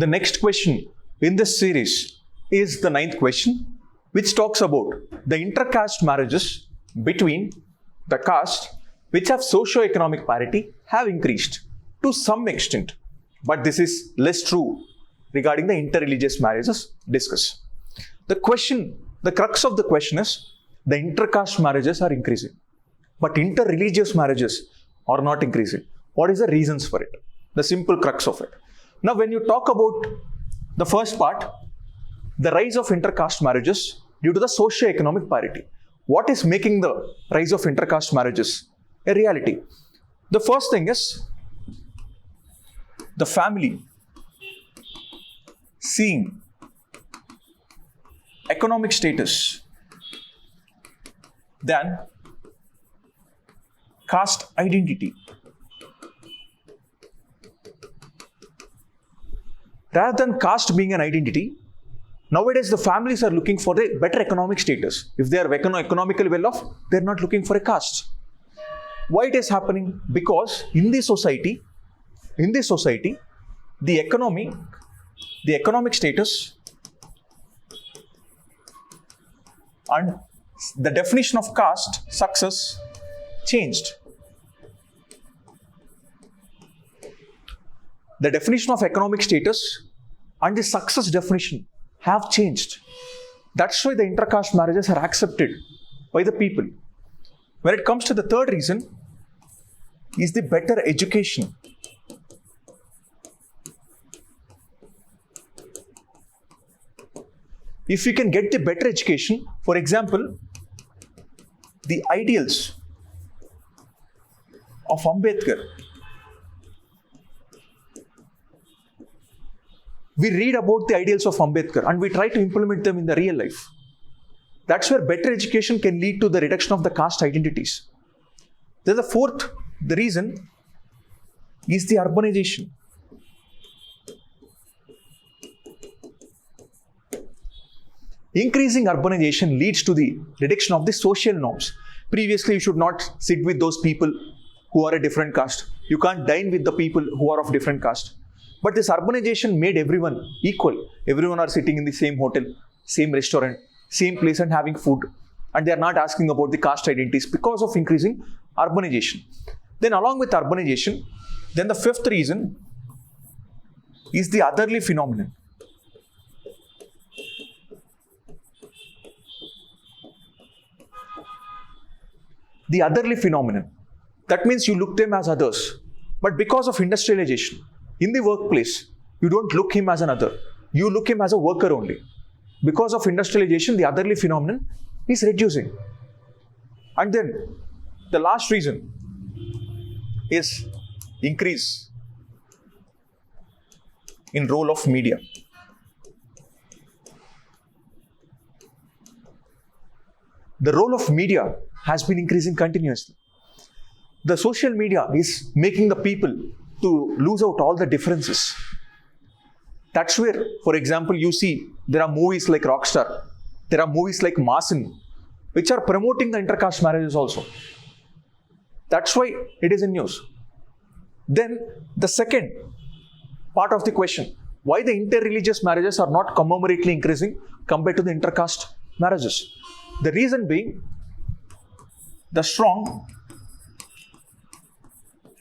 The next question in this series is the 9th question, which talks about the intercaste marriages between the caste which have socio-economic parity have increased to some extent, but this is less true regarding the interreligious marriages discussed. The crux of the question is the intercaste marriages are increasing, but interreligious marriages are not increasing. What is the reasons for it? The simple crux of it. Now, when you talk about the first part, the rise of intercaste marriages due to the socio-economic parity. What is making the rise of intercaste marriages a reality? The first thing is the family seeing economic status than caste identity. Rather than caste being an identity, nowadays the families are looking for a better economic status. If they are economically well off, they are not looking for a caste. Why it is happening? Because in this society, the economic status and the definition of caste success changed. The definition of economic status and the success definition have changed. That's why the intercaste marriages are accepted by the people. When it comes to the third reason, is the better education. If we can get the better education, for example, the ideals of Ambedkar. We read about the ideals of Ambedkar and we try to implement them in the real life. That's where better education can lead to the reduction of the caste identities. Then the reason is the urbanization. Increasing urbanization leads to the reduction of the social norms. Previously, you should not sit with those people who are a different caste. You can't dine with the people who are of different caste. But this urbanization made everyone equal. Everyone are sitting in the same hotel, same restaurant, same place and having food. And they are not asking about the caste identities because of increasing urbanization. Then along with urbanization, then the fifth reason is the otherly phenomenon. The otherly phenomenon. That means you look them as others. But because of industrialization, in the workplace, you don't look him as another. You look him as a worker only. Because of industrialization, the otherly phenomenon is reducing. And then the last reason is increase in role of media. The role of media has been increasing continuously. The social media is making the people to lose out all the differences. That's where, for example, you see there are movies like Rockstar, there are movies like Masin, which are promoting the intercaste marriages also. That's why it is in news. Then the second part of the question, why the interreligious marriages are not commemorately increasing compared to the intercaste marriages? The reason being the strong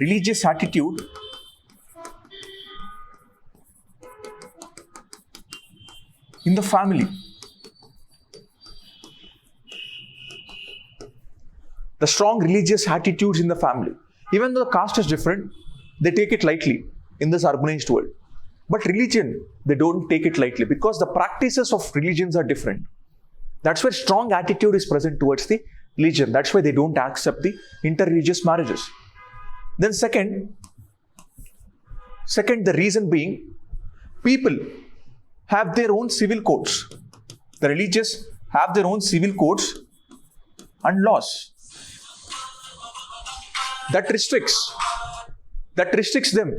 religious attitude in the family. The strong religious attitudes in the family. Even though the caste is different, they take it lightly in this urbanized world. But religion, they don't take it lightly because the practices of religions are different. That's where strong attitude is present towards the religion. That's why they don't accept the interreligious marriages. Then second, the reason being, people have their own civil codes. The religious have their own civil codes and laws. That restricts them.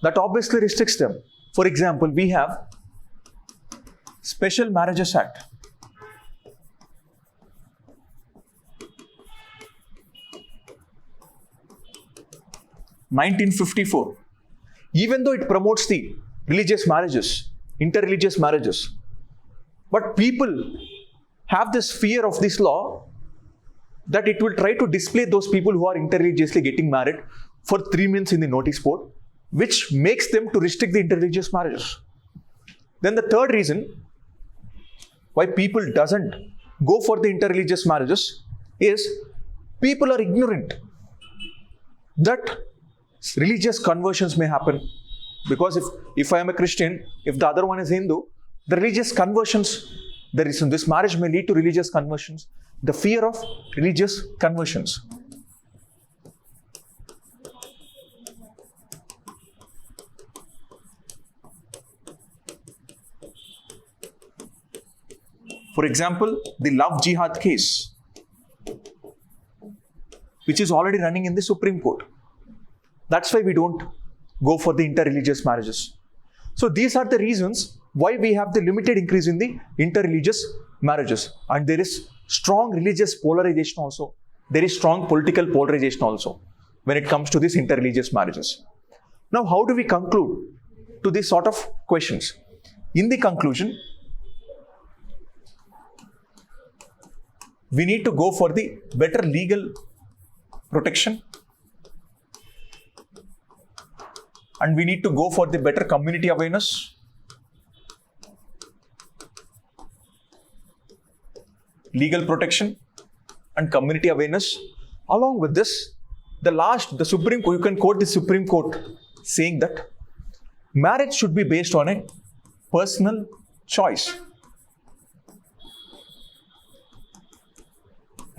That obviously restricts them. For example, we have Special Marriages Act. (1954). even though it promotes the religious marriages, interreligious marriages. But people have this fear of this law that it will try to display those people who are interreligiously getting married for 3 months in the notice board, which makes them to restrict the interreligious marriages. Then the third reason why people doesn't go for the interreligious marriages is people are ignorant that religious conversions may happen. Because if I am a Christian, if the other one is Hindu, the religious conversions, this marriage may lead to religious conversions. The fear of religious conversions. For example, the love jihad case, which is already running in the Supreme Court. That's why we don't go for the interreligious marriages. So these are the reasons why we have the limited increase in the interreligious marriages. And there is strong religious polarization also. There is strong political polarization also when it comes to these interreligious marriages. Now, how do we conclude to these sort of questions? In the conclusion, we need to go for the better legal protection, and we need to go for the better community awareness, legal protection and community awareness. Along with this, the Supreme Court, you can quote the Supreme Court saying that marriage should be based on a personal choice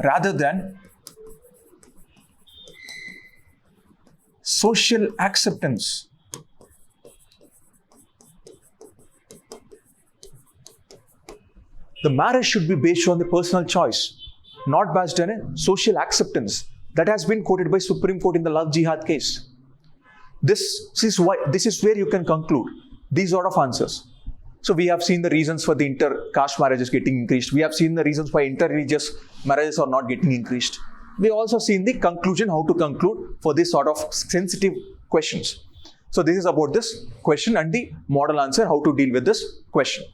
rather than social acceptance. The marriage should be based on the personal choice, not based on a social acceptance. That has been quoted by Supreme Court in the love jihad case. This is where you can conclude these sort of answers. So we have seen the reasons for the inter-caste marriages getting increased. We have seen the reasons why inter-religious marriages are not getting increased. We also seen the conclusion, how to conclude for this sort of sensitive questions. So this is about this question and the model answer, how to deal with this question.